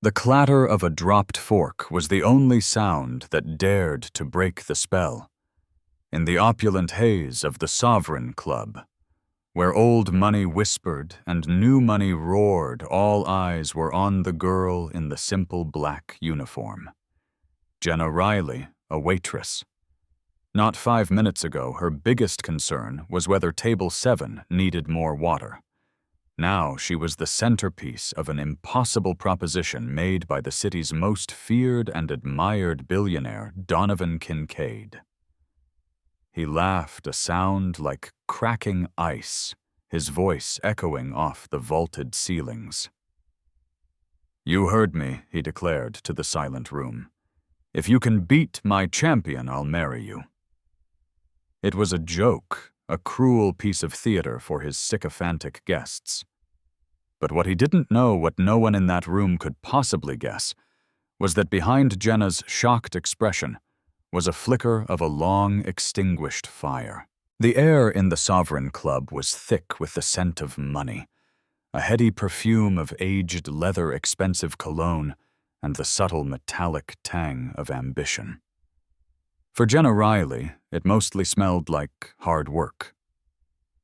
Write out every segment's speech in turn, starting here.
The clatter of a dropped fork was the only sound that dared to break the spell. In the opulent haze of the Sovereign Club, where old money whispered and new money roared, all eyes were on the girl in the simple black uniform. Jenna Riley, a waitress. Not 5 minutes ago, her biggest concern was whether Table 7 needed more water. Now she was the centerpiece of an impossible proposition made by the city's most feared and admired billionaire, Donovan Kincaid. He laughed a sound like cracking ice, his voice echoing off the vaulted ceilings. "You heard me," he declared to the silent room. "If you can beat my champion, I'll marry you." It was a joke, a cruel piece of theater for his sycophantic guests. But what he didn't know, what no one in that room could possibly guess, was that behind Jenna's shocked expression was a flicker of a long-extinguished fire. The air in the Sovereign Club was thick with the scent of money, a heady perfume of aged leather expensive cologne, and the subtle metallic tang of ambition. For Jenna Riley, it mostly smelled like hard work.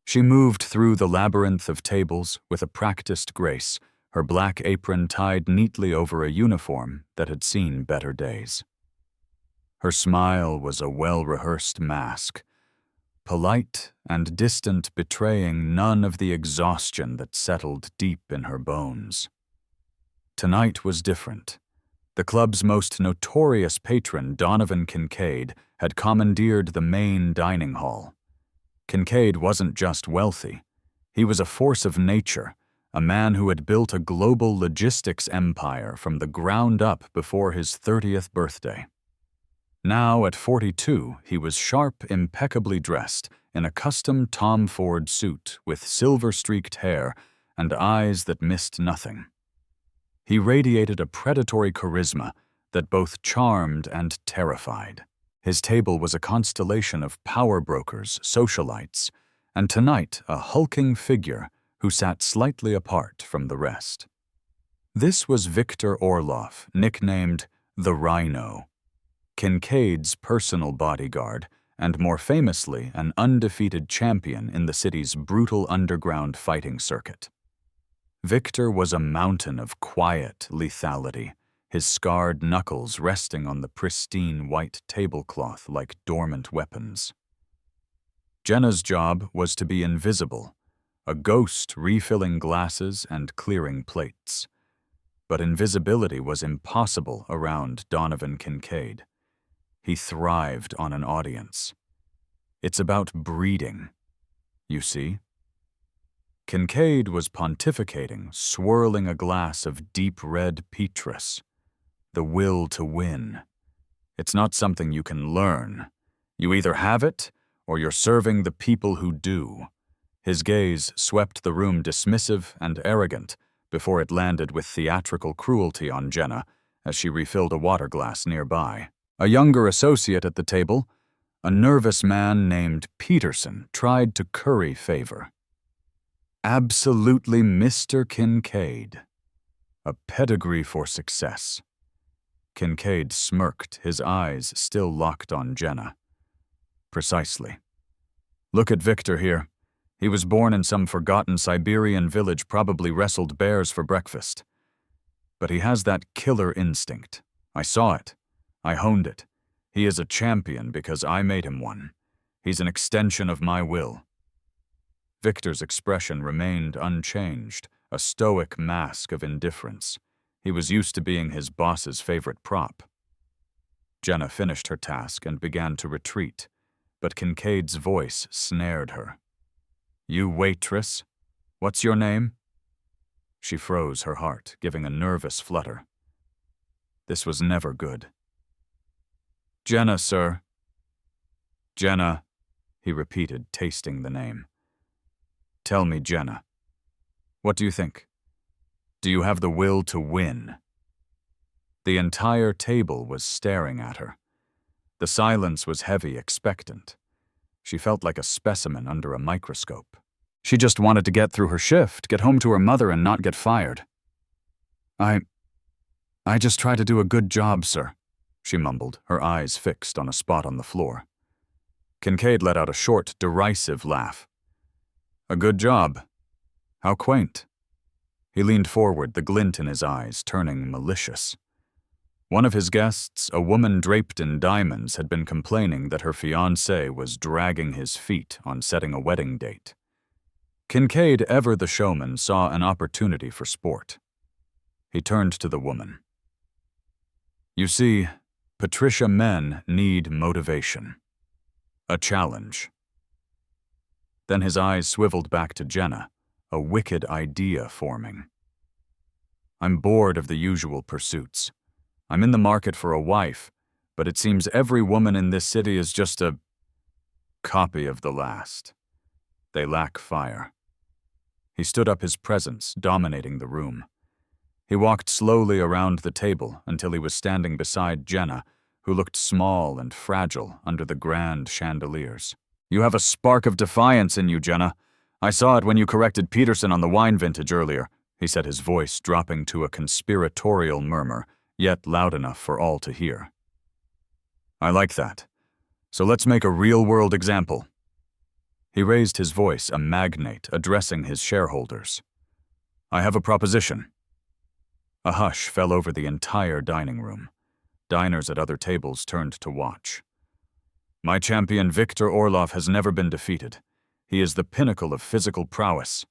She moved through the labyrinth of tables with a practiced grace, her black apron tied neatly over a uniform that had seen better days. Her smile was a well-rehearsed mask, polite and distant, betraying none of the exhaustion that settled deep in her bones. Tonight was different. The club's most notorious patron, Donovan Kincaid, had commandeered the main dining hall. Kincaid wasn't just wealthy. He was a force of nature, a man who had built a global logistics empire from the ground up before his 30th birthday. Now, at 42, he was sharp, impeccably dressed in a custom Tom Ford suit with silver-streaked hair and eyes that missed nothing. He radiated a predatory charisma that both charmed and terrified. His table was a constellation of power brokers, socialites, and tonight a hulking figure who sat slightly apart from the rest. This was Victor Orloff, nicknamed the Rhino, Kincaid's personal bodyguard, and more famously an undefeated champion in the city's brutal underground fighting circuit. Victor was a mountain of quiet lethality, his scarred knuckles resting on the pristine white tablecloth like dormant weapons. Jenna's job was to be invisible, a ghost refilling glasses and clearing plates. But invisibility was impossible around Donovan Kincaid. He thrived on an audience. It's about breeding, you see. Kincaid was pontificating, swirling a glass of deep red Petrus. The will to win. It's not something you can learn. You either have it, or you're serving the people who do. His gaze swept the room dismissive and arrogant before it landed with theatrical cruelty on Jenna as she refilled a water glass nearby. A younger associate at the table, a nervous man named Peterson, tried to curry favor. Absolutely Mr. Kincaid. A pedigree for success. Kincaid smirked, his eyes still locked on Jenna. Precisely. Look at Victor here. He was born in some forgotten Siberian village, probably wrestled bears for breakfast. But he has that killer instinct. I saw it. I honed it. He is a champion because I made him one. He's an extension of my will. Victor's expression remained unchanged, a stoic mask of indifference. He was used to being his boss's favorite prop. Jenna finished her task and began to retreat, but Kincaid's voice snared her. "You waitress? What's your name?" She froze her heart, giving a nervous flutter. This was never good. "Jenna, sir." "Jenna," he repeated, tasting the name. "Tell me, Jenna. What do you think? Do you have the will to win?" The entire table was staring at her. The silence was heavy, expectant. She felt like a specimen under a microscope. She just wanted to get through her shift, get home to her mother, and not get fired. "I just try to do a good job, sir," she mumbled, her eyes fixed on a spot on the floor. Kincaid let out a short, derisive laugh. "A good job? How quaint." He leaned forward, the glint in his eyes turning malicious. One of his guests, a woman draped in diamonds, had been complaining that her fiancé was dragging his feet on setting a wedding date. Kincaid, ever the showman, saw an opportunity for sport. He turned to the woman. "You see, Patricia men need motivation. A challenge." Then his eyes swiveled back to Jenna, a wicked idea forming. "I'm bored of the usual pursuits. I'm in the market for a wife, but it seems every woman in this city is just a copy of the last. They lack fire." He stood up, his presence dominating the room. He walked slowly around the table until he was standing beside Jenna, who looked small and fragile under the grand chandeliers. "You have a spark of defiance in you, Jenna. I saw it when you corrected Peterson on the wine vintage earlier," he said, his voice dropping to a conspiratorial murmur, yet loud enough for all to hear. "I like that. So let's make a real-world example." He raised his voice, a magnate addressing his shareholders. "I have a proposition." A hush fell over the entire dining room. Diners at other tables turned to watch. "My champion Viktor Orlov has never been defeated. He is the pinnacle of physical prowess."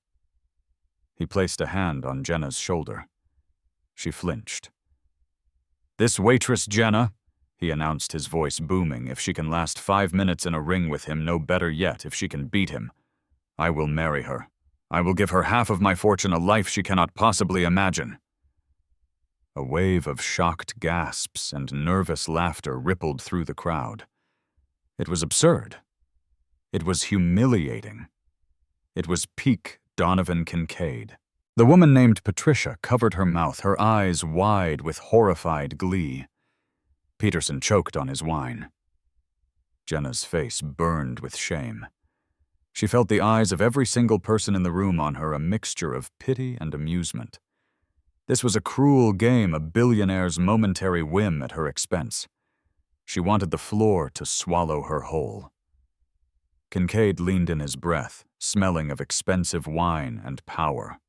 He placed a hand on Jenna's shoulder. She flinched. "This Waitress Jenna," he announced, his voice booming, "if she can last 5 minutes in a ring with him, no better yet if she can beat him. I will marry her. I will give her half of my fortune, a life she cannot possibly imagine." A wave of shocked gasps and nervous laughter rippled through the crowd. It was absurd. It was humiliating. It was peak Donovan Kincaid. The woman named Patricia covered her mouth, her eyes wide with horrified glee. Peterson choked on his wine. Jenna's face burned with shame. She felt the eyes of every single person in the room on her, a mixture of pity and amusement. This was a cruel game, a billionaire's momentary whim at her expense. She wanted the floor to swallow her whole. Kincaid leaned in his breath, smelling of expensive wine and power.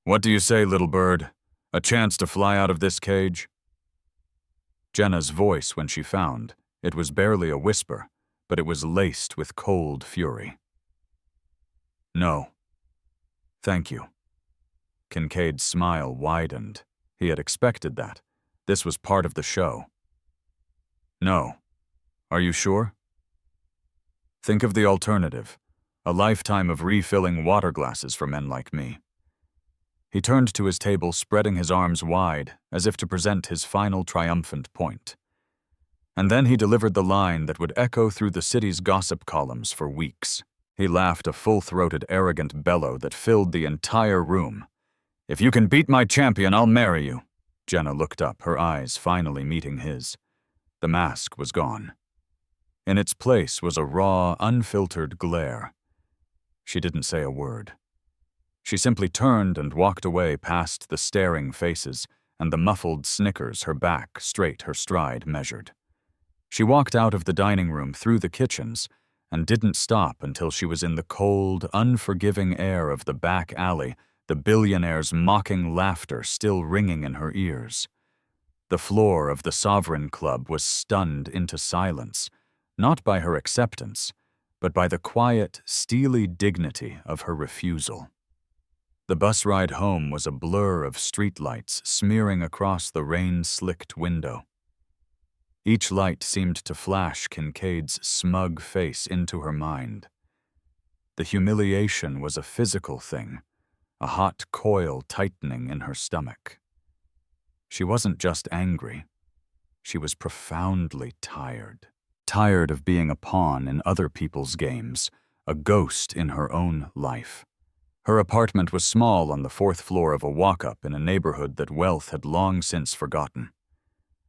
"What do you say, little bird? A chance to fly out of this cage?" Jenna's voice, when she found, it was barely a whisper, but it was laced with cold fury. "No. Thank you." Kincaid's smile widened. He had expected that. This was part of the show. "No. Are you sure? Think of the alternative, a lifetime of refilling water glasses for men like me." He turned to his table, spreading his arms wide, as if to present his final triumphant point. And then he delivered the line that would echo through the city's gossip columns for weeks. He laughed, a full-throated, arrogant bellow that filled the entire room. "If you can beat my champion, I'll marry you." Jenna looked up, her eyes finally meeting his. The mask was gone. In its place was a raw, unfiltered glare. She didn't say a word. She simply turned and walked away past the staring faces and the muffled snickers, her back straight, her stride measured. She walked out of the dining room, through the kitchens, and didn't stop until she was in the cold, unforgiving air of the back alley, the billionaire's mocking laughter still ringing in her ears. The floor of the Sovereign Club was stunned into silence, not by her acceptance, but by the quiet, steely dignity of her refusal. The bus ride home was a blur of streetlights smearing across the rain-slicked window. Each light seemed to flash Kincaid's smug face into her mind. The humiliation was a physical thing, a hot coil tightening in her stomach. She wasn't just angry. She was profoundly tired. Tired of being a pawn in other people's games, a ghost in her own life. Her apartment was small on the 4th floor of a walk-up in a neighborhood that wealth had long since forgotten.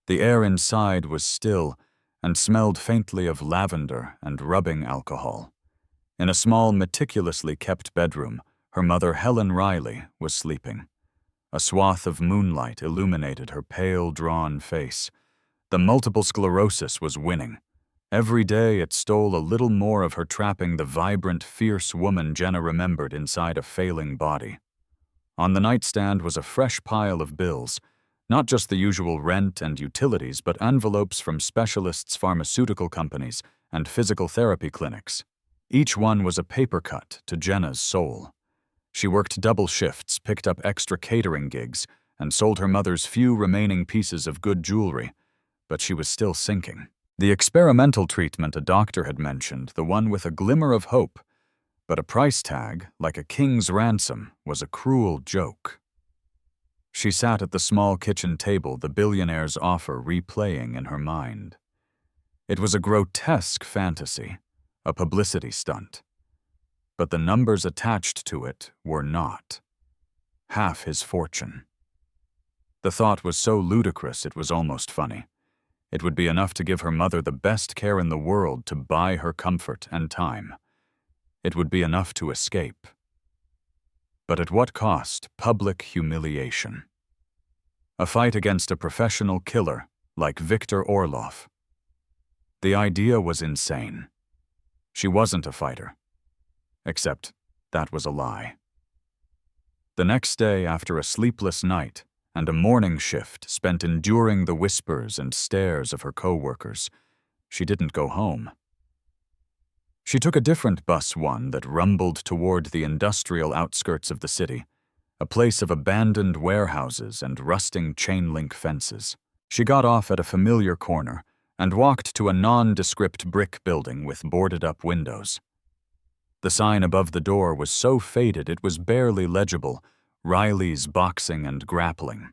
The air inside was still and smelled faintly of lavender and rubbing alcohol. In a small, meticulously kept bedroom, her mother, Helen Riley, was sleeping. A swath of moonlight illuminated her pale, drawn face. The multiple sclerosis was winning. Every day it stole a little more of her, trapping the vibrant, fierce woman Jenna remembered inside a failing body. On the nightstand was a fresh pile of bills, not just the usual rent and utilities, but envelopes from specialists, pharmaceutical companies, and physical therapy clinics. Each one was a paper cut to Jenna's soul. She worked double shifts, picked up extra catering gigs, and sold her mother's few remaining pieces of good jewelry, but she was still sinking. The experimental treatment a doctor had mentioned, the one with a glimmer of hope, but a price tag, like a king's ransom, was a cruel joke. She sat at the small kitchen table, the billionaire's offer replaying in her mind. It was a grotesque fantasy, a publicity stunt. But the numbers attached to it were not. Half his fortune. The thought was so ludicrous it was almost funny. It would be enough to give her mother the best care in the world, to buy her comfort and time. It would be enough to escape. But at what cost? Public humiliation. A fight against a professional killer like Viktor Orlov. The idea was insane. She wasn't a fighter. Except that was a lie. The next day, after a sleepless night and a morning shift spent enduring the whispers and stares of her co-workers, she didn't go home. She took a different bus, one that rumbled toward the industrial outskirts of the city, a place of abandoned warehouses and rusting chain-link fences. She got off at a familiar corner and walked to a nondescript brick building with boarded-up windows. The sign above the door was so faded it was barely legible: Riley's Boxing and Grappling.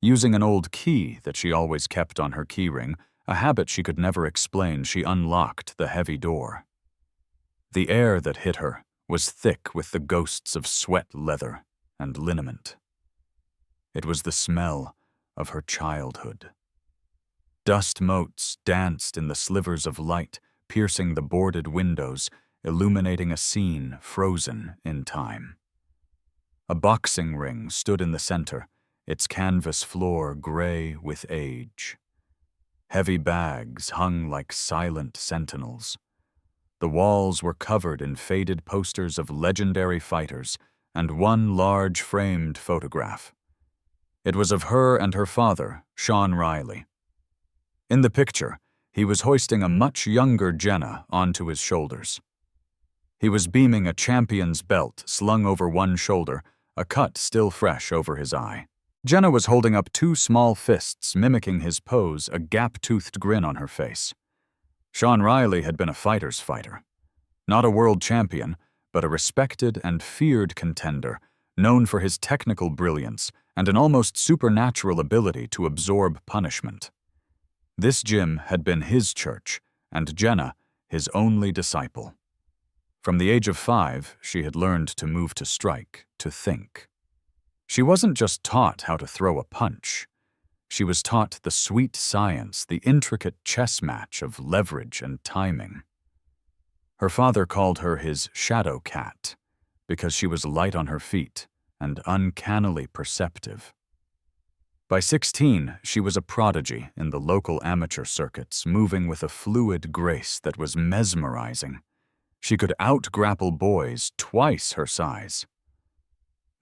Using an old key that she always kept on her keyring, a habit she could never explain, she unlocked the heavy door. The air that hit her was thick with the ghosts of sweat leather and liniment. It was the smell of her childhood. Dust motes danced in the slivers of light, piercing the boarded windows, illuminating a scene frozen in time. A boxing ring stood in the center, its canvas floor gray with age. Heavy bags hung like silent sentinels. The walls were covered in faded posters of legendary fighters and one large framed photograph. It was of her and her father, Sean Riley. In the picture, he was hoisting a much younger Jenna onto his shoulders. He was beaming a champion's belt slung over one shoulder, a cut still fresh over his eye. Jenna was holding up two small fists, mimicking his pose, a gap-toothed grin on her face. Sean Riley had been a fighter's fighter. Not a world champion, but a respected and feared contender, known for his technical brilliance and an almost supernatural ability to absorb punishment. This gym had been his church, and Jenna his only disciple. From the age of 5, she had learned to move to strike, to think. She wasn't just taught how to throw a punch. She was taught the sweet science, the intricate chess match of leverage and timing. Her father called her his shadow cat because she was light on her feet and uncannily perceptive. By 16, she was a prodigy in the local amateur circuits, moving with a fluid grace that was mesmerizing. She could out-grapple boys twice her size.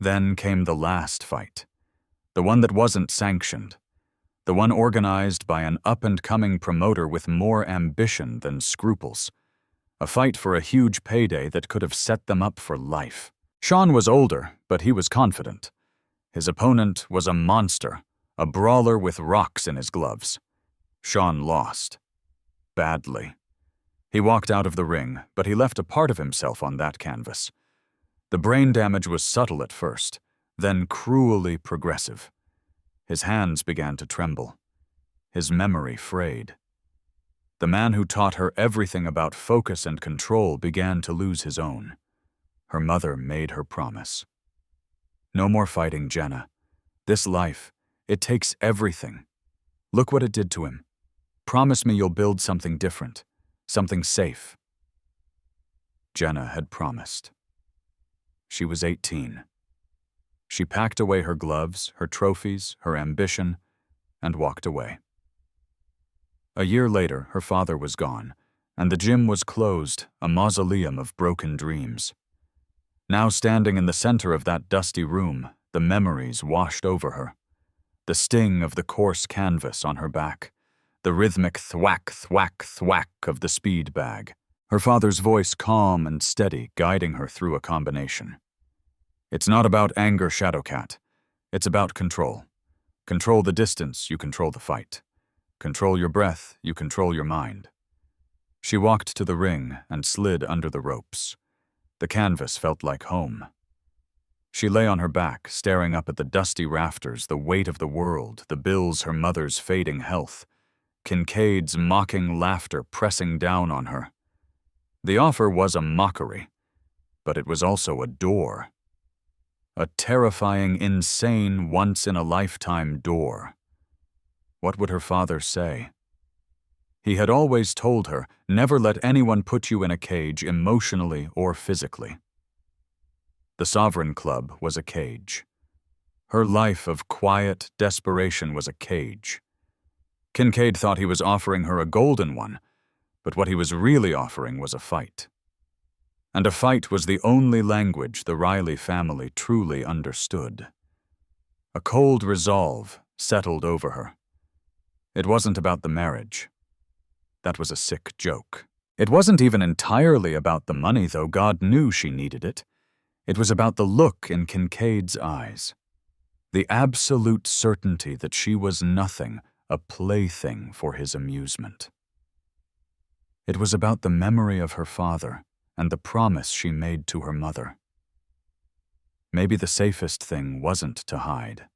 Then came the last fight, the one that wasn't sanctioned, the one organized by an up-and-coming promoter with more ambition than scruples, a fight for a huge payday that could have set them up for life. Sean was older, but he was confident. His opponent was a monster, a brawler with rocks in his gloves. Sean lost. Badly. He walked out of the ring, but he left a part of himself on that canvas. The brain damage was subtle at first, then cruelly progressive. His hands began to tremble. His memory frayed. The man who taught her everything about focus and control began to lose his own. Her mother made her promise. No more fighting, Jenna. This life, it takes everything. Look what it did to him. Promise me you'll build something different. Something safe. Jenna had promised. She was 18. She packed away her gloves, her trophies, her ambition, and walked away. A year later, her father was gone, and the gym was closed, a mausoleum of broken dreams. Now standing in the center of that dusty room, the memories washed over her. The sting of the coarse canvas on her back, the rhythmic thwack, thwack, thwack of the speed bag, her father's voice calm and steady guiding her through a combination. It's not about anger, Shadowcat. It's about control. Control the distance, you control the fight. Control your breath, you control your mind. She walked to the ring and slid under the ropes. The canvas felt like home. She lay on her back, staring up at the dusty rafters, the weight of the world, the bills, her mother's fading health, Kincaid's mocking laughter pressing down on her. The offer was a mockery, but it was also a door. A terrifying, insane, once-in-a-lifetime door. What would her father say? He had always told her, never let anyone put you in a cage emotionally or physically. The Sovereign Club was a cage. Her life of quiet desperation was a cage. Kincaid thought he was offering her a golden one, but what he was really offering was a fight. And a fight was the only language the Riley family truly understood. A cold resolve settled over her. It wasn't about the marriage. That was a sick joke. It wasn't even entirely about the money, though God knew she needed it. It was about the look in Kincaid's eyes. The absolute certainty that she was nothing, a plaything for his amusement. It was about the memory of her father and the promise she made to her mother. Maybe the safest thing wasn't to hide.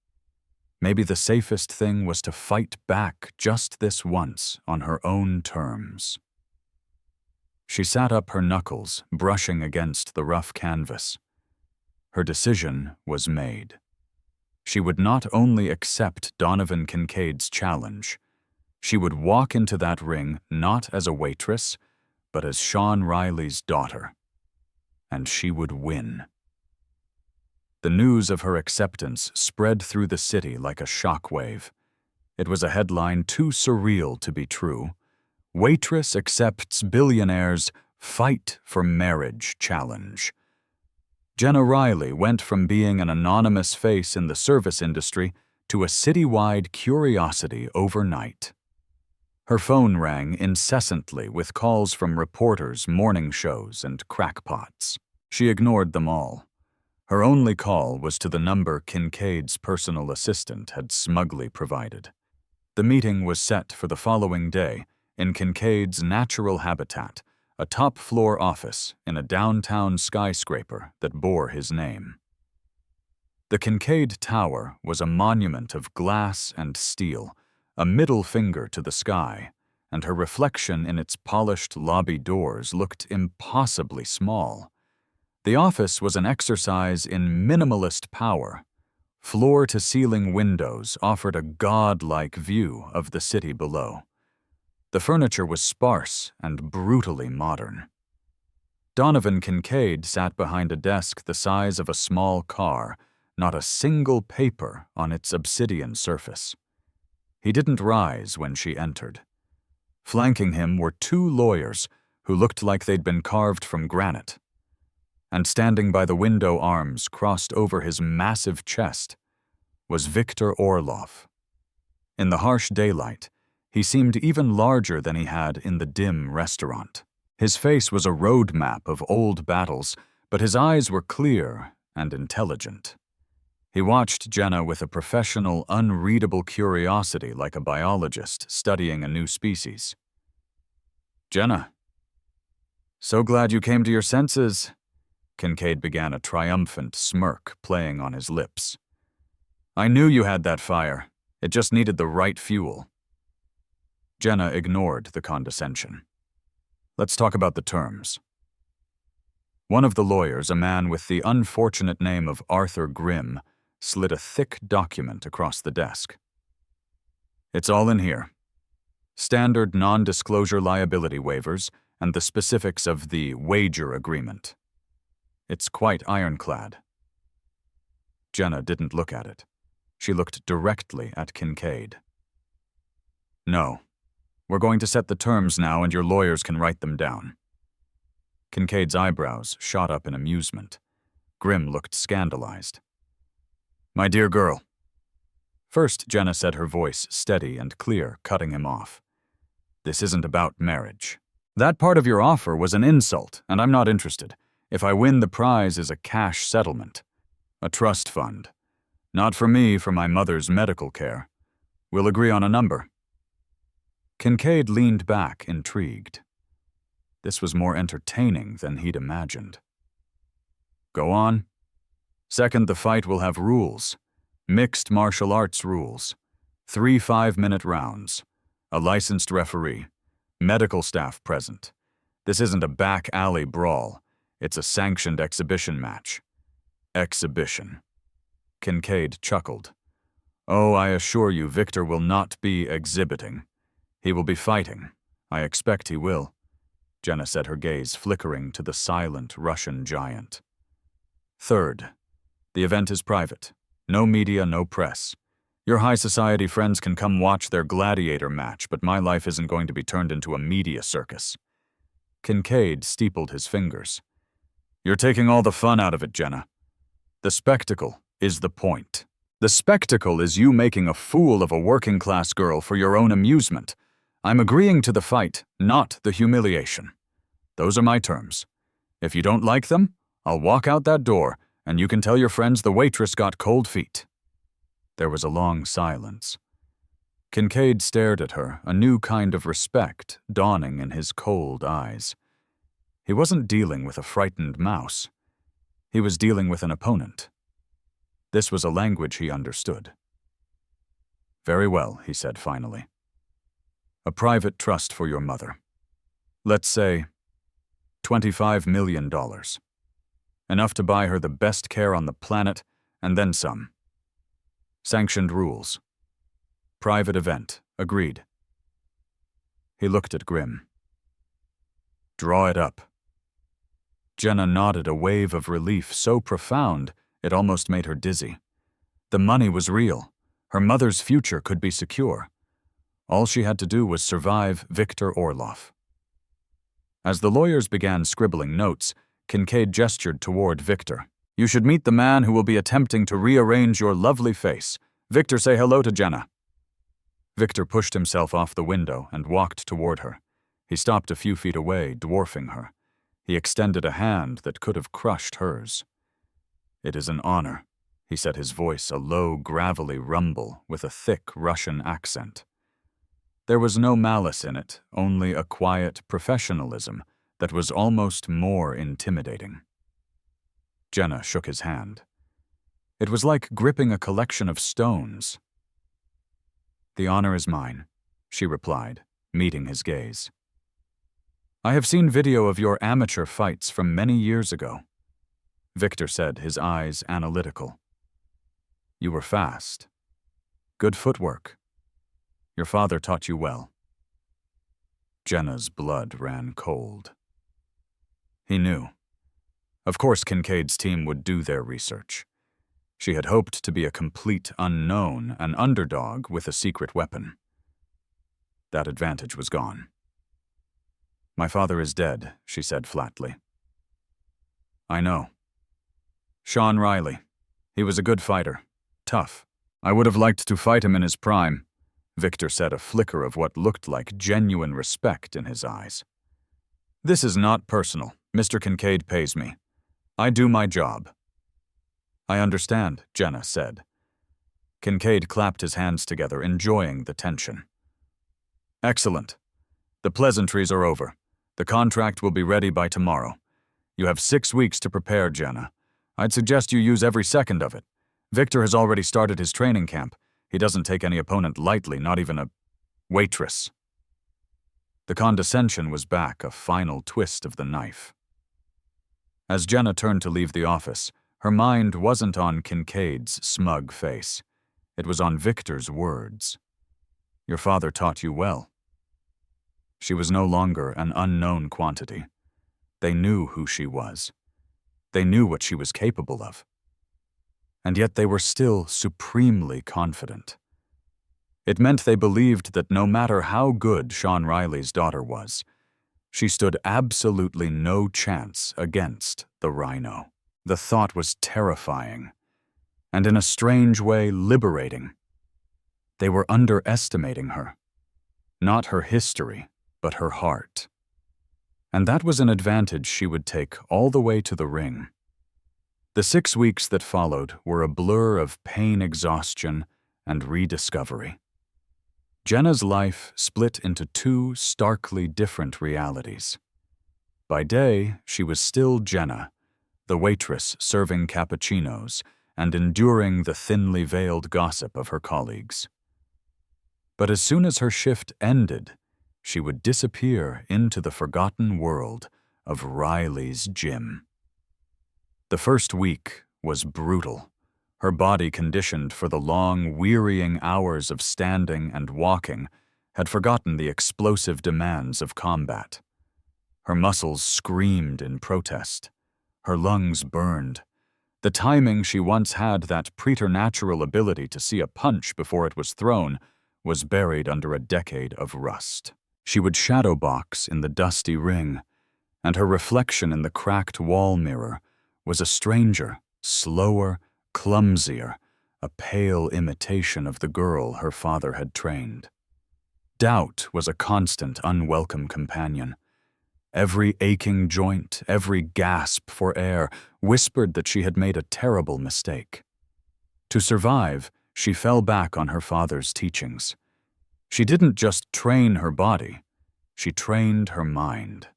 Maybe the safest thing was to fight back just this once on her own terms. She sat up, her knuckles brushing against the rough canvas. Her decision was made. She would not only accept Donovan Kincaid's challenge, she would walk into that ring not as a waitress, but as Sean Riley's daughter. And she would win. The news of her acceptance spread through the city like a shockwave. It was a headline too surreal to be true. Waitress accepts Billionaire's Fight for Marriage challenge. Jenna Riley went from being an anonymous face in the service industry to a citywide curiosity overnight. Her phone rang incessantly with calls from reporters, morning shows, and crackpots. She ignored them all. Her only call was to the number Kincaid's personal assistant had smugly provided. The meeting was set for the following day in Kincaid's natural habitat, a top-floor office in a downtown skyscraper that bore his name. The Kincaid Tower was a monument of glass and steel, a middle finger to the sky, and her reflection in its polished lobby doors looked impossibly small. The office was an exercise in minimalist power. Floor-to-ceiling windows offered a godlike view of the city below. The furniture was sparse and brutally modern. Donovan Kincaid sat behind a desk the size of a small car, not a single paper on its obsidian surface. He didn't rise when she entered. Flanking him were two lawyers who looked like they'd been carved from granite. And standing by the window arms crossed over his massive chest was Victor Orloff. In the harsh daylight, he seemed even larger than he had in the dim restaurant. His face was a road map of old battles, but his eyes were clear and intelligent. He watched Jenna with a professional, unreadable curiosity like a biologist studying a new species. "Jenna, so glad you came to your senses." Kincaid began, a triumphant smirk playing on his lips. "I knew you had that fire. It just needed the right fuel." Jenna ignored the condescension. "Let's talk about the terms." One of the lawyers, a man with the unfortunate name of Arthur Grimm, slid a thick document across the desk. "It's all in here. Standard non-disclosure liability waivers and the specifics of the wager agreement. It's quite ironclad." Jenna didn't look at it. She looked directly at Kincaid. No. We're going to set the terms now, and your lawyers can write them down. Kincaid's eyebrows shot up in amusement. Grimm looked scandalized. My dear girl. First, Jenna said, her voice steady and clear, cutting him off. This isn't about marriage. That part of your offer was an insult, and I'm not interested. If I win, the prize is a cash settlement. A trust fund. Not for me, for my mother's medical care. We'll agree on a number. Kincaid leaned back, intrigued. This was more entertaining than he'd imagined. Go on. Second, the fight will have rules. Mixed martial arts rules. 3 5-minute rounds. A licensed referee. Medical staff present. This isn't a back alley brawl. It's a sanctioned exhibition match. Exhibition. Kincaid chuckled. Oh, I assure you, Victor will not be exhibiting. He will be fighting. I expect he will. Jenna said, her gaze flickering to the silent Russian giant. Third, the event is private. No media, no press. Your high society friends can come watch their gladiator match, but my life isn't going to be turned into a media circus. Kincaid steepled his fingers. You're taking all the fun out of it, Jenna. The spectacle is the point. The spectacle is you making a fool of a working-class girl for your own amusement. I'm agreeing to the fight, not the humiliation. Those are my terms. If you don't like them, I'll walk out that door, and you can tell your friends the waitress got cold feet. There was a long silence. Kincaid stared at her, a new kind of respect dawning in his cold eyes. He wasn't dealing with a frightened mouse. He was dealing with an opponent. This was a language he understood. Very well, he said finally. A private trust for your mother. Let's say $25 million. Enough to buy her the best care on the planet, and then some. Sanctioned rules. Private event. Agreed. He looked at Grimm. Draw it up. Jenna nodded, a wave of relief so profound it almost made her dizzy. The money was real. Her mother's future could be secure. All she had to do was survive Viktor Orlov. As the lawyers began scribbling notes, Kincaid gestured toward Viktor. You should meet the man who will be attempting to rearrange your lovely face. Viktor, say hello to Jenna. Viktor pushed himself off the window and walked toward her. He stopped a few feet away, dwarfing her. He extended a hand that could have crushed hers. It is an honor, he said, his voice a low, gravelly rumble with a thick Russian accent. There was no malice in it, only a quiet professionalism that was almost more intimidating. Jenna shook his hand. It was like gripping a collection of stones. The honor is mine, she replied, meeting his gaze. I have seen video of your amateur fights from many years ago, Viktor said, his eyes analytical. You were fast. Good footwork. Your father taught you well. Jenna's blood ran cold. He knew. Of course Kincaid's team would do their research. She had hoped to be a complete unknown, an underdog with a secret weapon. That advantage was gone. My father is dead, she said flatly. I know. Sean Riley. He was a good fighter. Tough. I would have liked to fight him in his prime, Viktor said, a flicker of what looked like genuine respect in his eyes. This is not personal. Mr. Kincaid pays me. I do my job. I understand, Jenna said. Kincaid clapped his hands together, enjoying the tension. Excellent. The pleasantries are over. The contract will be ready by tomorrow. You have 6 weeks to prepare, Jenna. I'd suggest you use every second of it. Viktor has already started his training camp. He doesn't take any opponent lightly, not even a waitress. The condescension was back, a final twist of the knife. As Jenna turned to leave the office, her mind wasn't on Kincaid's smug face. It was on Viktor's words. Your father taught you well. She was no longer an unknown quantity. They knew who she was. They knew what she was capable of. and yet they were still supremely confident. It meant they believed that no matter how good Sean Riley's daughter was, she stood absolutely no chance against the Rhino. The thought was terrifying, and in a strange way liberating. They were underestimating her. Not her history, but her heart. And that was an advantage she would take all the way to the ring. The 6 weeks that followed were a blur of pain exhaustion and rediscovery. Jenna's life split into 2 starkly different realities. By day, she was still Jenna, the waitress serving cappuccinos and enduring the thinly veiled gossip of her colleagues. But as soon as her shift ended, she would disappear into the forgotten world of Riley's gym. The first week was brutal, her body conditioned for the long, wearying hours of standing and walking had forgotten the explosive demands of combat. Her muscles screamed in protest. Her lungs burned. The timing she once had, that preternatural ability to see a punch before it was thrown, was buried under a decade of rust. She would shadow box in the dusty ring, and her reflection in the cracked wall mirror was a stranger, slower, clumsier, a pale imitation of the girl her father had trained. Doubt was a constant, unwelcome companion. Every aching joint, every gasp for air, whispered that she had made a terrible mistake. To survive, she fell back on her father's teachings. She didn't just train her body, she trained her mind.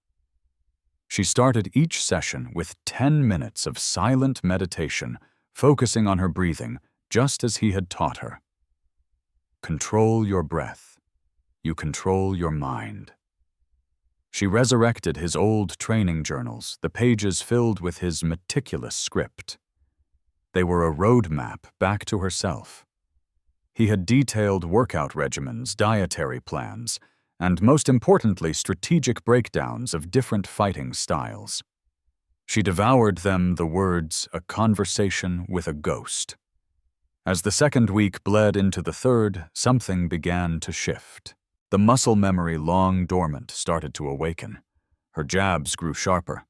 She started each session with 10 minutes of silent meditation, focusing on her breathing, just as he had taught her. Control your breath. You control your mind. She resurrected his old training journals, the pages filled with his meticulous script. They were a roadmap back to herself. He had detailed workout regimens, dietary plans, and most importantly, strategic breakdowns of different fighting styles. She devoured them, the words, a conversation with a ghost. As the second week bled into the third, something began to shift. The muscle memory long dormant started to awaken. Her jabs grew sharper.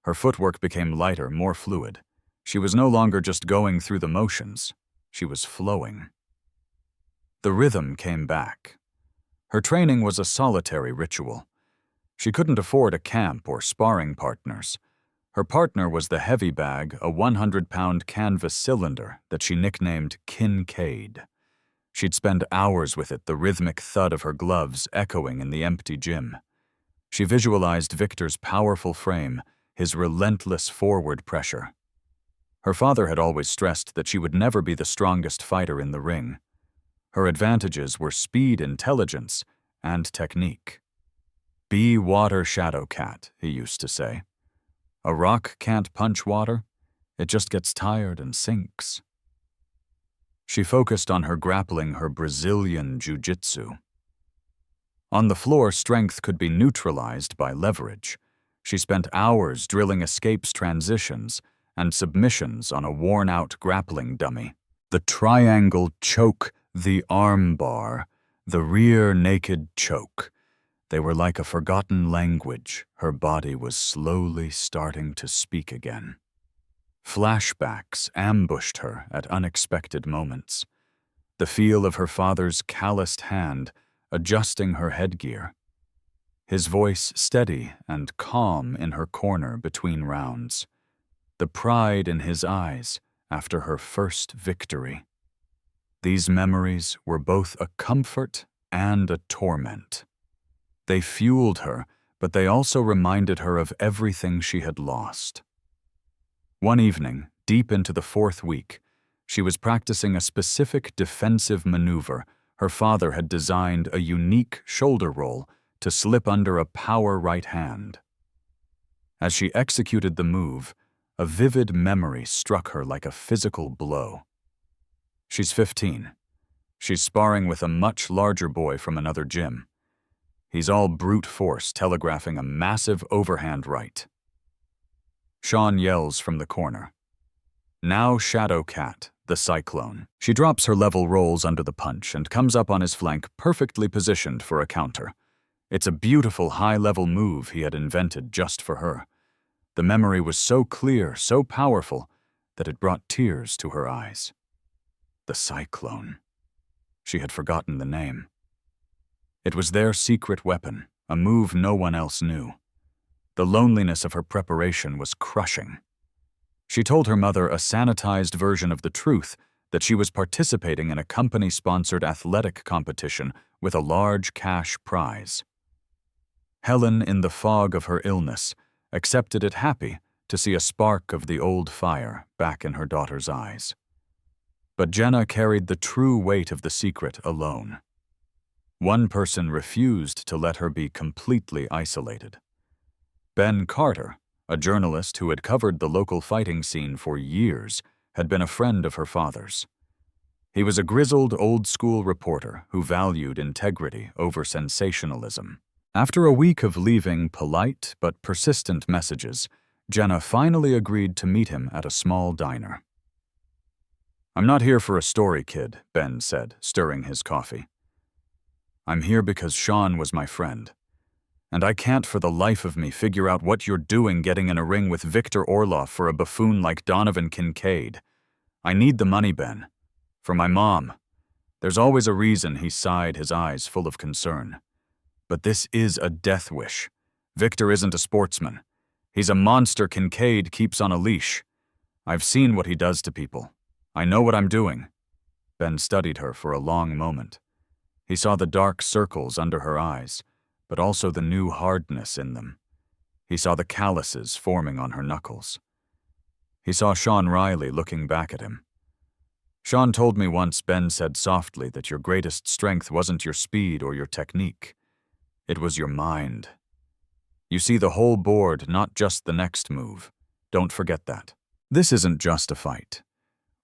Her footwork became lighter, more fluid. She was no longer just going through the motions. She was flowing. The rhythm came back. Her training was a solitary ritual. She couldn't afford a camp or sparring partners. Her partner was the heavy bag, a 100-pound canvas cylinder that she nicknamed Kincaid. She'd spend hours with it, the rhythmic thud of her gloves echoing in the empty gym. She visualized Victor's powerful frame, his relentless forward pressure. Her father had always stressed that she would never be the strongest fighter in the ring. Her advantages were speed, intelligence, and technique. Be water shadow cat, he used to say. A rock can't punch water, it just gets tired and sinks. She focused on her grappling, her Brazilian jiu-jitsu. On the floor, strength could be neutralized by leverage. She spent hours drilling escapes, transitions, and submissions on a worn-out grappling dummy. The triangle choke, the arm bar, the rear naked choke. They were like a forgotten language. Her body was slowly starting to speak again. Flashbacks ambushed her at unexpected moments. The feel of her father's calloused hand adjusting her headgear. His voice steady and calm in her corner between rounds. The pride in his eyes after her first victory. These memories were both a comfort and a torment. They fueled her, but they also reminded her of everything she had lost. One evening, deep into the fourth week, she was practicing a specific defensive maneuver. Her father had designed a unique shoulder roll to slip under a power right hand. As she executed the move, a vivid memory struck her like a physical blow. She's 15. She's sparring with a much larger boy from another gym. He's all brute force, telegraphing a massive overhand right. Sean yells from the corner. Now Shadow Cat, the Cyclone. She drops her level rolls under the punch and comes up on his flank perfectly positioned for a counter. It's a beautiful high-level move he had invented just for her. The memory was so clear, so powerful, that it brought tears to her eyes. The Cyclone. She had forgotten the name. It was their secret weapon, a move no one else knew. The loneliness of her preparation was crushing. She told her mother a sanitized version of the truth, that she was participating in a company-sponsored athletic competition with a large cash prize. Helen, in the fog of her illness, accepted it happy to see a spark of the old fire back in her daughter's eyes. But Jenna carried the true weight of the secret alone. One person refused to let her be completely isolated. Ben Carter, a journalist who had covered the local fighting scene for years, had been a friend of her father's. He was a grizzled, old-school reporter who valued integrity over sensationalism. After a week of leaving polite but persistent messages, Jenna finally agreed to meet him at a small diner. "I'm not here for a story, kid," Ben said, stirring his coffee. "I'm here because Sean was my friend. And I can't for the life of me figure out what you're doing getting in a ring with Victor Orloff for a buffoon like Donovan Kincaid. I need the money, Ben. For my mom." There's always a reason, he sighed, his eyes full of concern. "But this is a death wish. Victor isn't a sportsman. He's a monster Kincaid keeps on a leash. I've seen what he does to people. I know what I'm doing." Ben studied her for a long moment. He saw the dark circles under her eyes, but also the new hardness in them. He saw the calluses forming on her knuckles. He saw Sean Riley looking back at him. "Sean told me once," Ben said softly, "that your greatest strength wasn't your speed or your technique. It was your mind. You see the whole board, not just the next move. Don't forget that. This isn't just a fight.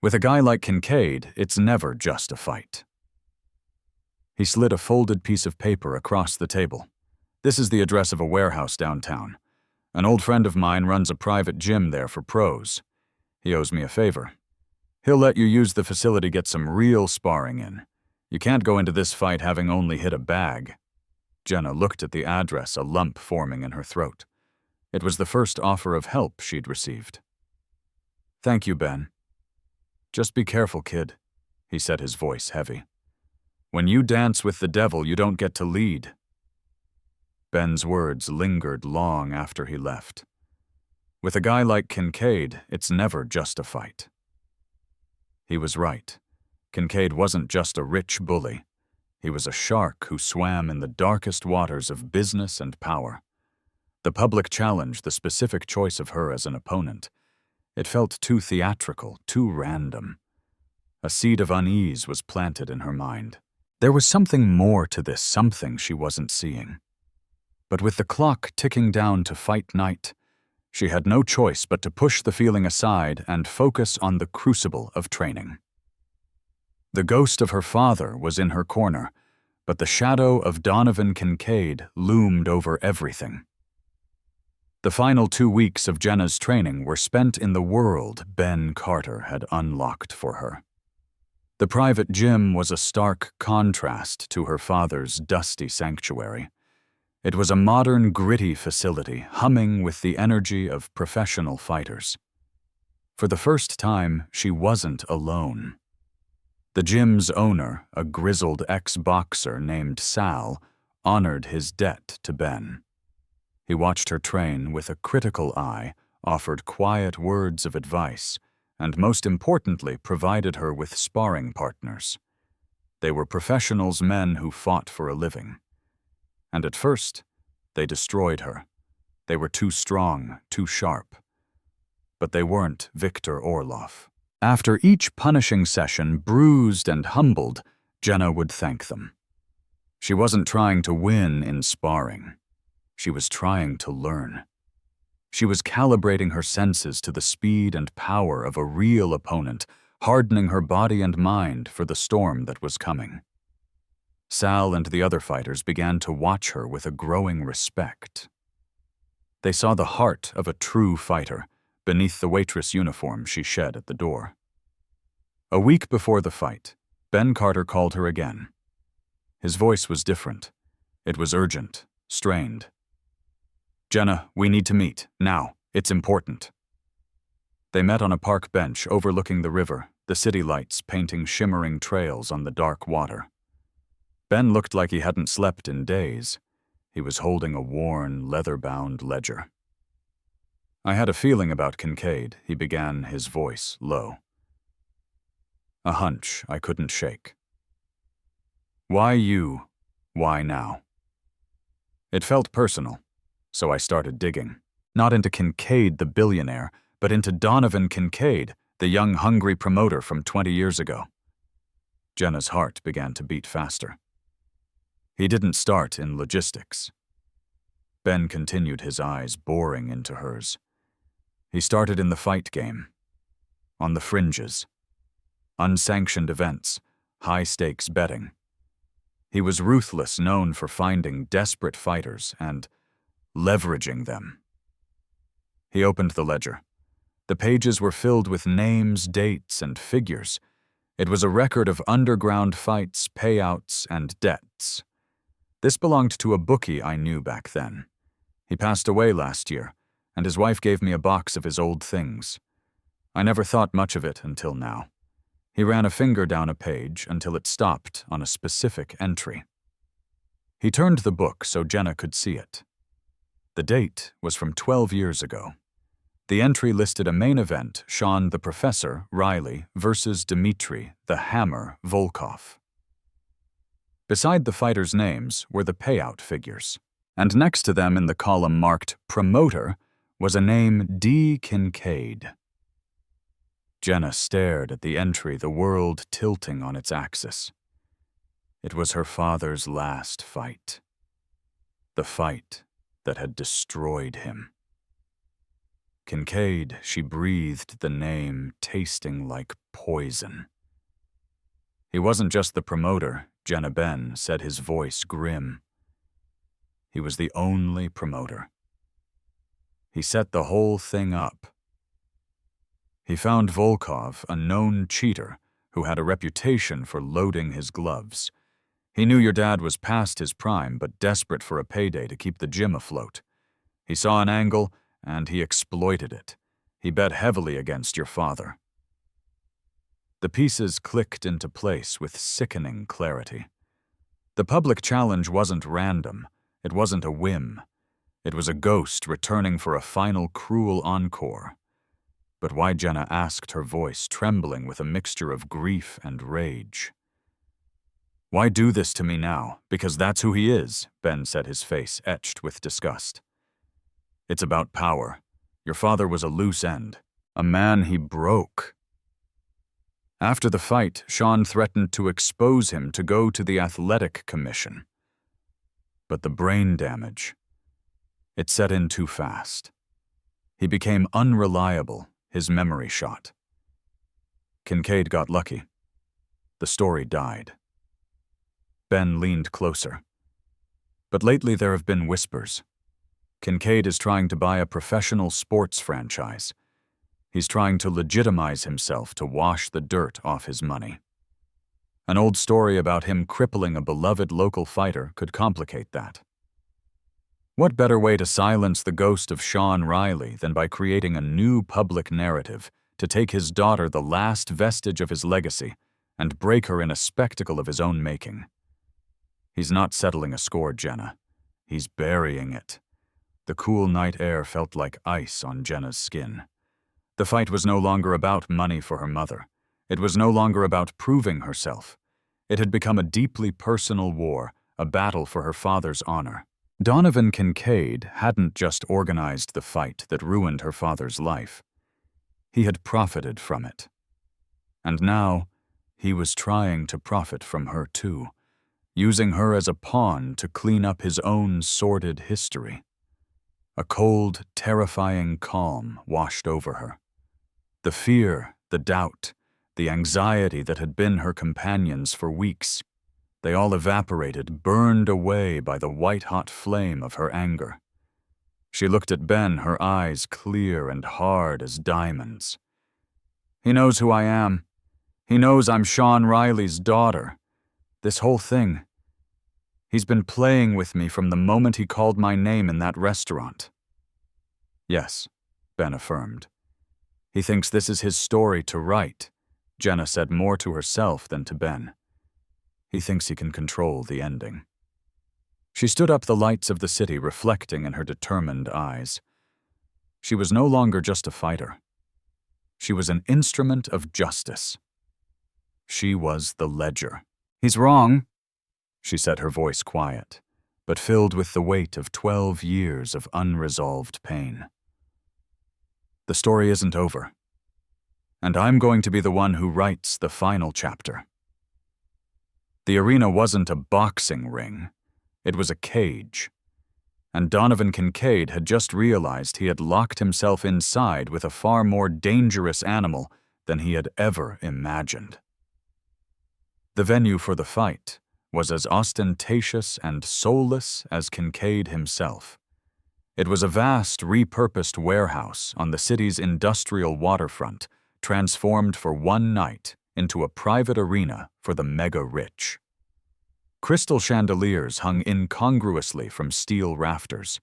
With a guy like Kincaid, it's never just a fight." He slid a folded piece of paper across the table. "This is the address of a warehouse downtown. An old friend of mine runs a private gym there for pros. He owes me a favor. He'll let you use the facility, get some real sparring in. You can't go into this fight having only hit a bag." Jenna looked at the address, a lump forming in her throat. It was the first offer of help she'd received. "Thank you, Ben. Just be careful, kid," he said, his voice heavy. "When you dance with the devil, you don't get to lead." Ben's words lingered long after he left. With a guy like Kincaid, it's never just a fight. He was right. Kincaid wasn't just a rich bully. He was a shark who swam in the darkest waters of business and power. The public challenge, the specific choice of her as an opponent, it felt too theatrical, too random. A seed of unease was planted in her mind. There was something more to this, something she wasn't seeing. But with the clock ticking down to fight night, she had no choice but to push the feeling aside and focus on the crucible of training. The ghost of her father was in her corner, but the shadow of Donovan Kincaid loomed over everything. The final 2 weeks of Jenna's training were spent in the world Ben Carter had unlocked for her. The private gym was a stark contrast to her father's dusty sanctuary. It was a modern, gritty facility, humming with the energy of professional fighters. For the first time, she wasn't alone. The gym's owner, a grizzled ex-boxer named Sal, honored his debt to Ben. He watched her train with a critical eye, offered quiet words of advice, and most importantly, provided her with sparring partners. They were professionals, men who fought for a living. And at first, they destroyed her. They were too strong, too sharp. But they weren't Victor Orloff. After each punishing session, bruised and humbled, Jenna would thank them. She wasn't trying to win in sparring. She was trying to learn. She was calibrating her senses to the speed and power of a real opponent, hardening her body and mind for the storm that was coming. Sal and the other fighters began to watch her with a growing respect. They saw the heart of a true fighter beneath the Waitress uniform she shed at the door. A week before the fight, Ben Carter called her again. His voice was different. It was urgent, strained. "Jenna, we need to meet, now. It's important." They met on a park bench overlooking the river, the city lights painting shimmering trails on the dark water. Ben looked like he hadn't slept in days. He was holding a worn, leather-bound ledger. "I had a feeling about Kincaid," he began, his voice low. "A hunch I couldn't shake." "Why you? Why now?" It felt personal, so I started digging. Not into Kincaid the billionaire, but into Donovan Kincaid, the young hungry promoter from 20 years ago. Jenna's heart began to beat faster. He didn't start in logistics. Ben continued, his eyes boring into hers. He started in the fight game, on the fringes, unsanctioned events, high-stakes betting. He was ruthless, known for finding desperate fighters and leveraging them. He opened the ledger. The pages were filled with names, dates, and figures. It was a record of underground fights, payouts, and debts. This belonged to a bookie I knew back then. He passed away last year, and his wife gave me a box of his old things. I never thought much of it until now. He ran a finger down a page until it stopped on a specific entry. He turned the book so Jenna could see it. The date was from 12 years ago. The entry listed a main event, Sean the Professor Riley versus Dmitry the Hammer Volkov. Beside the fighters' names were the payout figures, and next to them in the column marked Promoter was a name D. Kincaid. Jenna stared at the entry, the world tilting on its axis. It was her father's last fight. The fight that had destroyed him. Kincaid, she breathed the name, tasting like poison. He wasn't just the promoter, Jenna Ben said, his voice grim. He was the only promoter. He set the whole thing up. He found Volkov, a known cheater who had a reputation for loading his gloves. He knew your dad was past his prime, but desperate for a payday to keep the gym afloat. He saw an angle, and he exploited it. He bet heavily against your father. The pieces clicked into place with sickening clarity. The public challenge wasn't random. It wasn't a whim. It was a ghost returning for a final cruel encore. But why, Jenna asked, her voice trembling with a mixture of grief and rage. "Why do this to me now? Because that's who he is," Ben said, his face etched with disgust. "It's about power. Your father was a loose end, a man he broke." After the fight, Sean threatened to expose him, to go to the athletic commission. But the brain damage, it set in too fast. He became unreliable, his memory shot. Kincaid got lucky. The story died. Ben leaned closer. But lately there have been whispers. Kincaid is trying to buy a professional sports franchise. He's trying to legitimize himself, to wash the dirt off his money. An old story about him crippling a beloved local fighter could complicate that. What better way to silence the ghost of Sean Riley than by creating a new public narrative to take his daughter, the last vestige of his legacy, and break her in a spectacle of his own making? He's not settling a score, Jenna. He's burying it. The cool night air felt like ice on Jenna's skin. The fight was no longer about money for her mother. It was no longer about proving herself. It had become a deeply personal war, a battle for her father's honor. Donovan Kincaid hadn't just organized the fight that ruined her father's life. He had profited from it. And now, he was trying to profit from her too, using her as a pawn to clean up his own sordid history. A cold, terrifying calm washed over her. The fear, the doubt, the anxiety that had been her companions for weeks, they all evaporated, burned away by the white-hot flame of her anger. She looked at Ben, her eyes clear and hard as diamonds. "He knows who I am. He knows I'm Sean Riley's daughter. This whole thing. He's been playing with me from the moment he called my name in that restaurant." "Yes," Ben affirmed. "He thinks this is his story to write," Jenna said more to herself than to Ben. "He thinks he can control the ending." She stood up, the lights of the city reflecting in her determined eyes. She was no longer just a fighter. She was an instrument of justice. She was the ledger. "He's wrong," she said, her voice quiet, but filled with the weight of 12 years of unresolved pain. "The story isn't over. And I'm going to be the one who writes the final chapter." The arena wasn't a boxing ring. It was a cage. And Donovan Kincaid had just realized he had locked himself inside with a far more dangerous animal than he had ever imagined. The venue for the fight was as ostentatious and soulless as Kincaid himself. It was a vast, repurposed warehouse on the city's industrial waterfront, transformed for one night into a private arena for the mega-rich. Crystal chandeliers hung incongruously from steel rafters.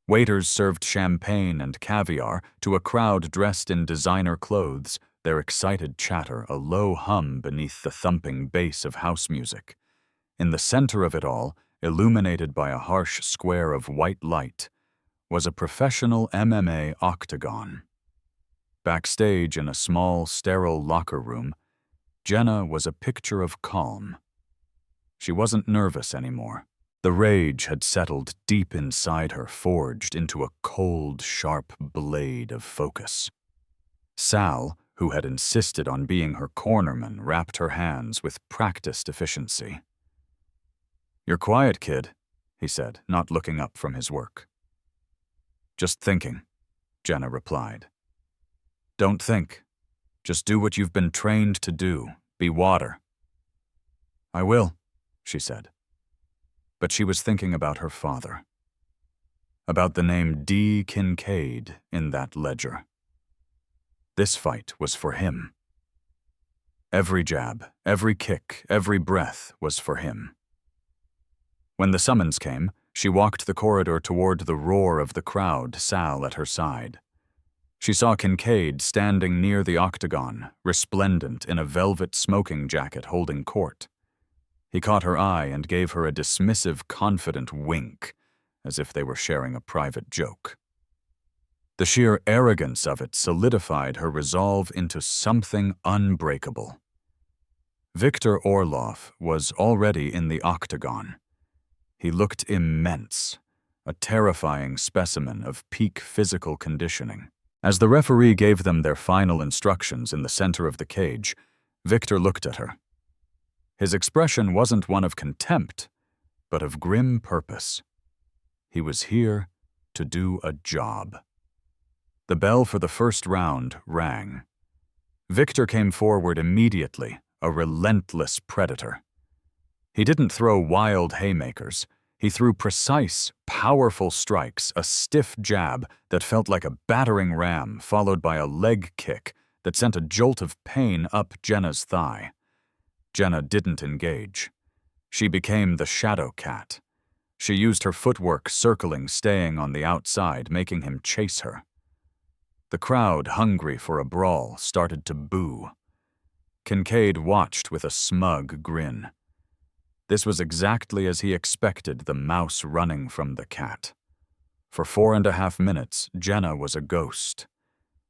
Waiters served champagne and caviar to a crowd dressed in designer clothes, their excited chatter a low hum beneath the thumping bass of house music. In the center of it all, illuminated by a harsh square of white light, was a professional MMA octagon. Backstage in a small, sterile locker room, Jenna was a picture of calm. She wasn't nervous anymore. The rage had settled deep inside her, forged into a cold, sharp blade of focus. Sal, who had insisted on being her cornerman, wrapped her hands with practiced efficiency. "You're quiet, kid," he said, not looking up from his work. "Just thinking," Jenna replied. "Don't think. Just do what you've been trained to do. Be water." "I will," she said. But she was thinking about her father. About the name D. Kincaid in that ledger. This fight was for him. Every jab, every kick, every breath was for him. When the summons came, she walked the corridor toward the roar of the crowd, Sal at her side. She saw Kincaid standing near the octagon, resplendent in a velvet smoking jacket holding court. He caught her eye and gave her a dismissive, confident wink, as if they were sharing a private joke. The sheer arrogance of it solidified her resolve into something unbreakable. Victor Orloff was already in the octagon. He looked immense, a terrifying specimen of peak physical conditioning. As the referee gave them their final instructions in the center of the cage, Victor looked at her. His expression wasn't one of contempt, but of grim purpose. He was here to do a job. The bell for the first round rang. Victor came forward immediately, a relentless predator. He didn't throw wild haymakers. He threw precise, powerful strikes, a stiff jab that felt like a battering ram, followed by a leg kick that sent a jolt of pain up Jenna's thigh. Jenna didn't engage. She became the shadow cat. She used her footwork, circling, staying on the outside, making him chase her. The crowd, hungry for a brawl, started to boo. Kincaid watched with a smug grin. This was exactly as he expected, the mouse running from the cat. For 4.5 minutes, Jenna was a ghost.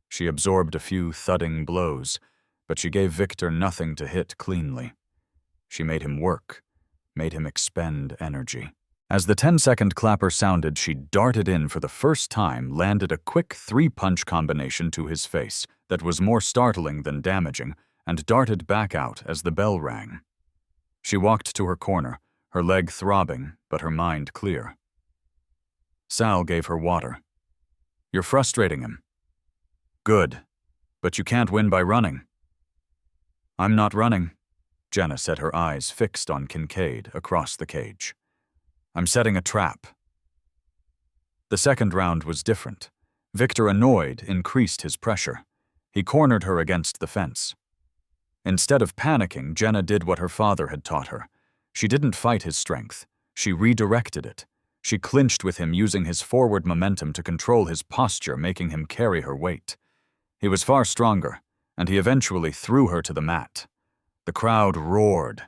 She absorbed a few thudding blows, but she gave Victor nothing to hit cleanly. She made him work, made him expend energy. As the 10-second clapper sounded, she darted in for the first time, landed a quick 3-punch combination to his face that was more startling than damaging, and darted back out as the bell rang. She walked to her corner, her leg throbbing, but her mind clear. Sal gave her water. "You're frustrating him." "Good, but you can't win by running." "I'm not running," Jenna said, her eyes fixed on Kincaid across the cage. "I'm setting a trap." The second round was different. Victor, annoyed, increased his pressure. He cornered her against the fence. Instead of panicking, Jenna did what her father had taught her. She didn't fight his strength. She redirected it. She clinched with him using his forward momentum to control his posture, making him carry her weight. He was far stronger, and he eventually threw her to the mat. The crowd roared.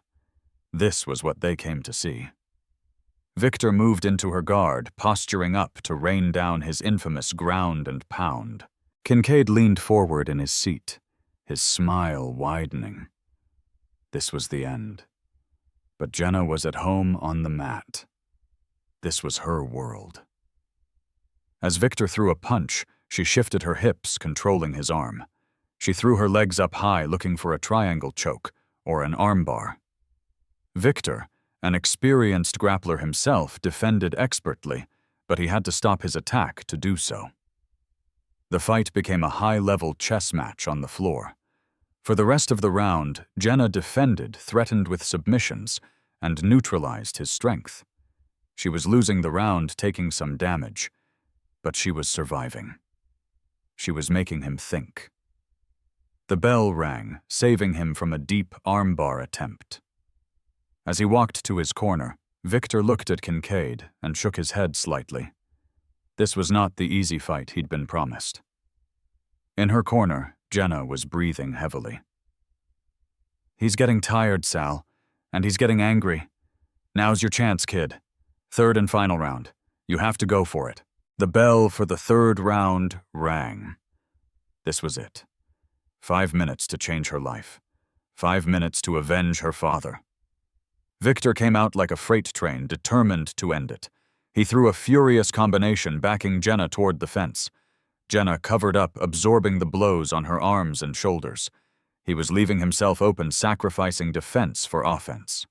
This was what they came to see. Victor moved into her guard, posturing up to rain down his infamous ground and pound. Kincaid leaned forward in his seat, his smile widening. This was the end. But Jenna was at home on the mat. This was her world. As Victor threw a punch, she shifted her hips, controlling his arm. She threw her legs up high, looking for a triangle choke or an armbar. Victor, an experienced grappler himself, defended expertly, but he had to stop his attack to do so. The fight became a high-level chess match on the floor. For the rest of the round, Jenna defended, threatened with submissions, and neutralized his strength. She was losing the round, taking some damage, but she was surviving. She was making him think. The bell rang, saving him from a deep armbar attempt. As he walked to his corner, Victor looked at Kincaid and shook his head slightly. This was not the easy fight he'd been promised. In her corner, Jenna was breathing heavily. "He's getting tired, Sal, and he's getting angry. Now's your chance, kid. Third and final round. You have to go for it." The bell for the third round rang. This was it. 5 minutes to change her life. 5 minutes to avenge her father. Victor came out like a freight train, determined to end it. He threw a furious combination, backing Jenna toward the fence. Jenna covered up, absorbing the blows on her arms and shoulders. He was leaving himself open, sacrificing defense for offense.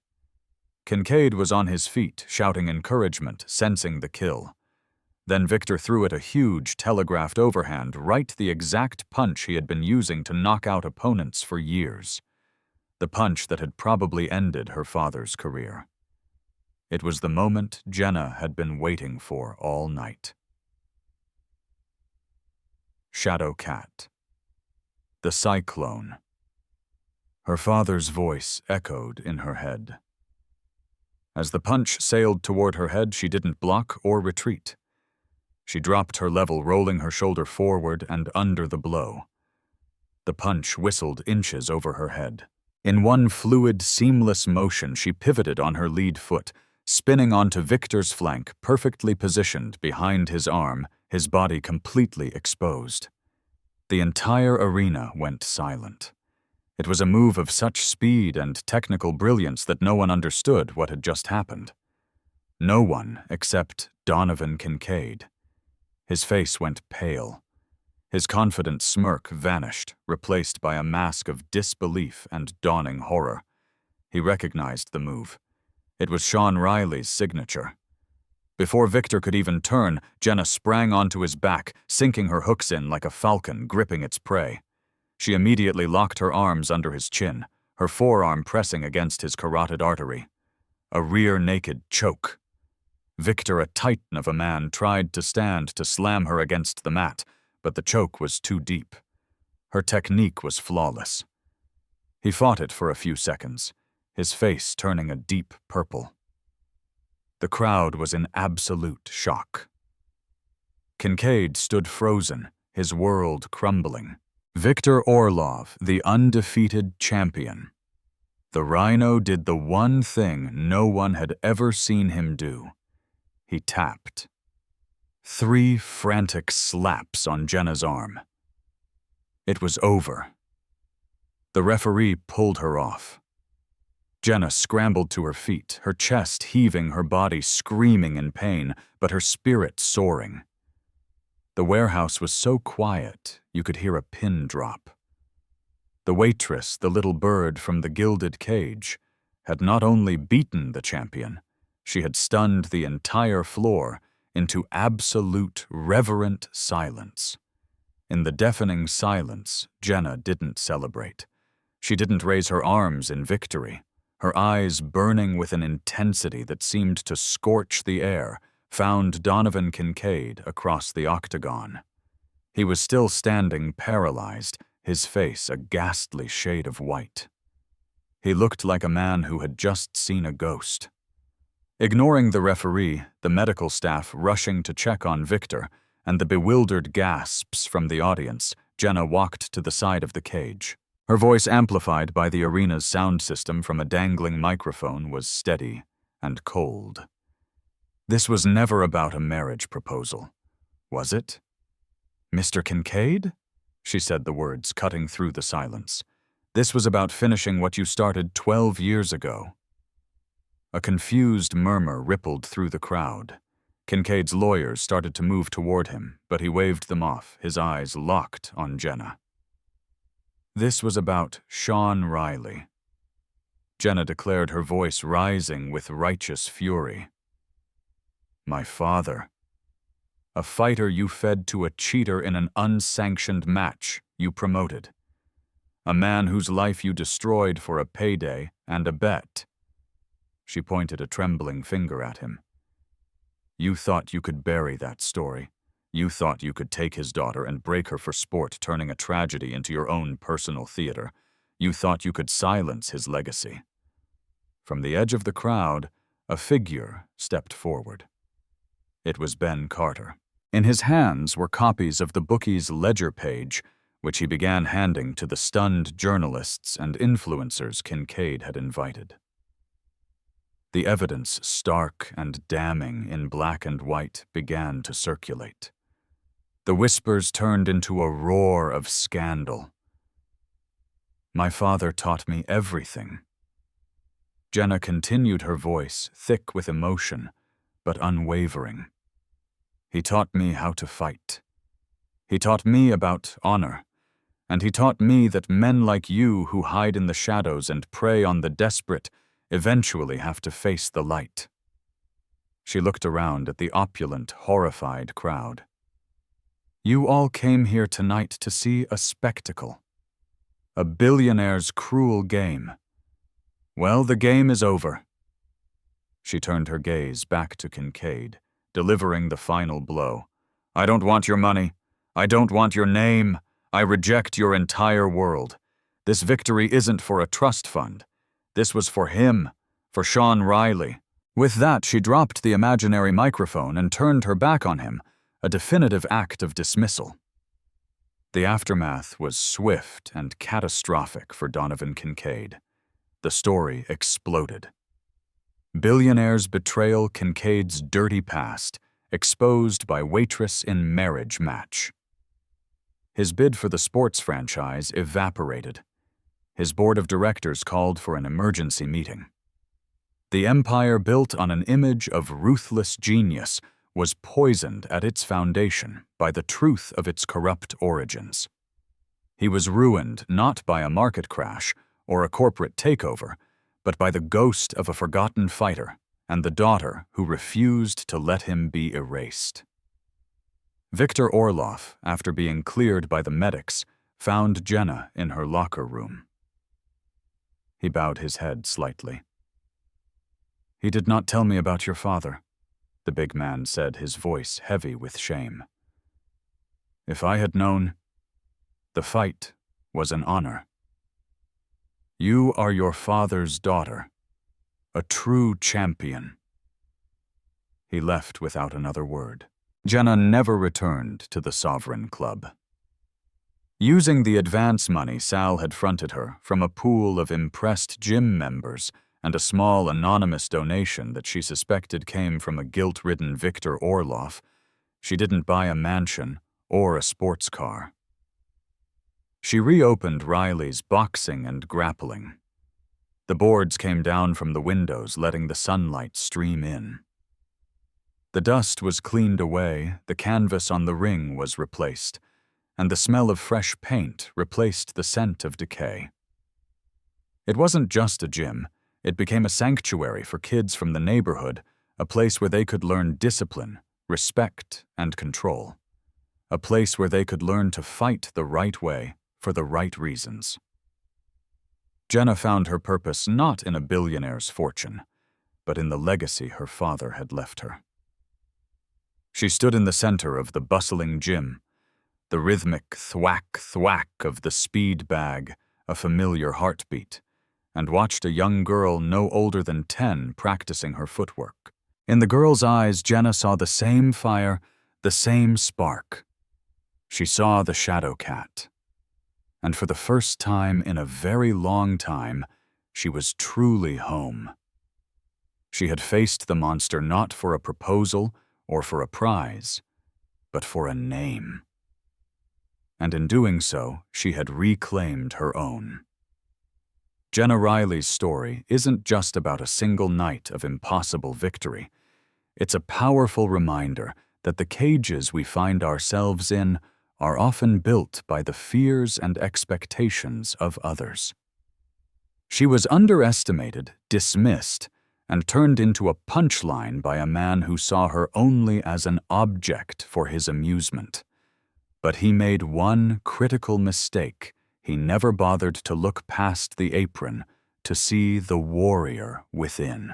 Kincaid was on his feet, shouting encouragement, sensing the kill. Then Victor threw it a huge, telegraphed overhand, right the exact punch he had been using to knock out opponents for years. The punch that had probably ended her father's career. It was the moment Jenna had been waiting for all night. Shadow Cat. The Cyclone. Her father's voice echoed in her head. As the punch sailed toward her head, she didn't block or retreat. She dropped her level, rolling her shoulder forward and under the blow. The punch whistled inches over her head. In one fluid, seamless motion, she pivoted on her lead foot, spinning onto Victor's flank, perfectly positioned behind his arm, his body completely exposed. The entire arena went silent. It was a move of such speed and technical brilliance that no one understood what had just happened. No one except Donovan Kincaid. His face went pale. His confident smirk vanished, replaced by a mask of disbelief and dawning horror. He recognized the move. It was Jenna Riley's signature. Before Victor could even turn, Jenna sprang onto his back, sinking her hooks in like a falcon gripping its prey. She immediately locked her arms under his chin, her forearm pressing against his carotid artery. A rear-naked choke. Victor, a titan of a man, tried to stand to slam her against the mat, but the choke was too deep. Her technique was flawless. He fought it for a few seconds, his face turning a deep purple. The crowd was in absolute shock. Kincaid stood frozen, his world crumbling. Victor Orlov, the undefeated champion. The Rhino did the one thing no one had ever seen him do. He tapped. 3 frantic slaps on Jenna's arm. It was over. The referee pulled her off. Jenna scrambled to her feet, her chest heaving, her body screaming in pain, but her spirit soaring. The warehouse was so quiet, you could hear a pin drop. The waitress, the little bird from the gilded cage, had not only beaten the champion, she had stunned the entire floor into absolute, reverent silence. In the deafening silence, Jenna didn't celebrate. She didn't raise her arms in victory. Her eyes, burning with an intensity that seemed to scorch the air, found Donovan Kincaid across the octagon. He was still standing paralyzed, his face a ghastly shade of white. He looked like a man who had just seen a ghost. Ignoring the referee, the medical staff rushing to check on Victor, and the bewildered gasps from the audience, Jenna walked to the side of the cage. Her voice, amplified by the arena's sound system from a dangling microphone, was steady and cold. This was never about a marriage proposal, was it? Mr. Kincaid? She said the words, cutting through the silence. This was about finishing what you started 12 years ago. A confused murmur rippled through the crowd. Kincaid's lawyers started to move toward him, but he waved them off, his eyes locked on Jenna. This was about Sean Riley. Jenna declared, her voice rising with righteous fury. My father. A fighter you fed to a cheater in an unsanctioned match you promoted. A man whose life you destroyed for a payday and a bet. She pointed a trembling finger at him. You thought you could bury that story. You thought you could take his daughter and break her for sport, turning a tragedy into your own personal theater. You thought you could silence his legacy. From the edge of the crowd, a figure stepped forward. It was Ben Carter. In his hands were copies of the bookie's ledger page, which he began handing to the stunned journalists and influencers Kincaid had invited. The evidence, stark and damning in black and white, began to circulate. The whispers turned into a roar of scandal. My father taught me everything. Jenna continued, her voice thick with emotion, but unwavering. He taught me how to fight. He taught me about honor, and he taught me that men like you who hide in the shadows and prey on the desperate eventually have to face the light. She looked around at the opulent, horrified crowd. You all came here tonight to see a spectacle. A billionaire's cruel game. Well, the game is over. She turned her gaze back to Kincaid, delivering the final blow. I don't want your money. I don't want your name. I reject your entire world. This victory isn't for a trust fund. This was for him, for Sean Riley. With that, she dropped the imaginary microphone and turned her back on him, a definitive act of dismissal. The aftermath was swift and catastrophic for Donovan Kincaid. The story exploded. Billionaire's betrayal, Kincaid's dirty past, exposed by Waitress in marriage match. His bid for the sports franchise evaporated. His board of directors called for an emergency meeting. The empire built on an image of ruthless genius was poisoned at its foundation by the truth of its corrupt origins. He was ruined not by a market crash or a corporate takeover, but by the ghost of a forgotten fighter and the daughter who refused to let him be erased. Victor Orloff, after being cleared by the medics, found Jenna in her locker room. He bowed his head slightly. He did not tell me about your father, the big man said, his voice heavy with shame. If I had known, the fight was an honor. You are your father's daughter, a true champion. He left without another word. Jenna never returned to the Sovereign Club. Using the advance money Sal had fronted her from a pool of impressed gym members and a small anonymous donation that she suspected came from a guilt-ridden Victor Orloff, she didn't buy a mansion or a sports car. She reopened Riley's boxing and grappling. The boards came down from the windows, letting the sunlight stream in. The dust was cleaned away, the canvas on the ring was replaced, and the smell of fresh paint replaced the scent of decay. It wasn't just a gym, it became a sanctuary for kids from the neighborhood, a place where they could learn discipline, respect, and control. A place where they could learn to fight the right way for the right reasons. Jenna found her purpose not in a billionaire's fortune, but in the legacy her father had left her. She stood in the center of the bustling gym, the rhythmic thwack-thwack of the speed bag, a familiar heartbeat, and watched a young girl no older than 10 practicing her footwork. In the girl's eyes, Jenna saw the same fire, the same spark. She saw the shadow cat. And for the first time in a very long time, she was truly home. She had faced the monster not for a proposal or for a prize, but for a name. And in doing so, she had reclaimed her own. Jenna Riley's story isn't just about a single night of impossible victory. It's a powerful reminder that the cages we find ourselves in are often built by the fears and expectations of others. She was underestimated, dismissed, and turned into a punchline by a man who saw her only as an object for his amusement. But he made one critical mistake. He never bothered to look past the apron to see the warrior within.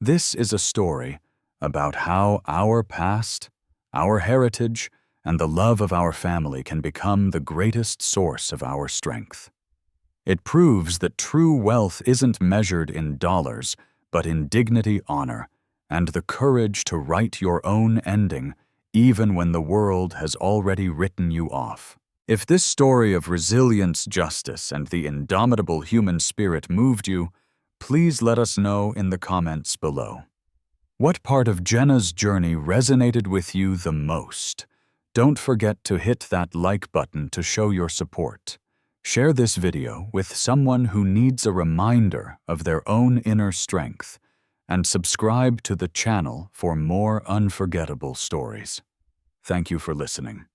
This is a story about how our past, our heritage, and the love of our family can become the greatest source of our strength. It proves that true wealth isn't measured in dollars, but in dignity, honor, and the courage to write your own ending, even when the world has already written you off. If this story of resilience, justice, and the indomitable human spirit moved you, please let us know in the comments below. What part of Jenna's journey resonated with you the most? Don't forget to hit that like button to show your support. Share this video with someone who needs a reminder of their own inner strength, and subscribe to the channel for more unforgettable stories. Thank you for listening.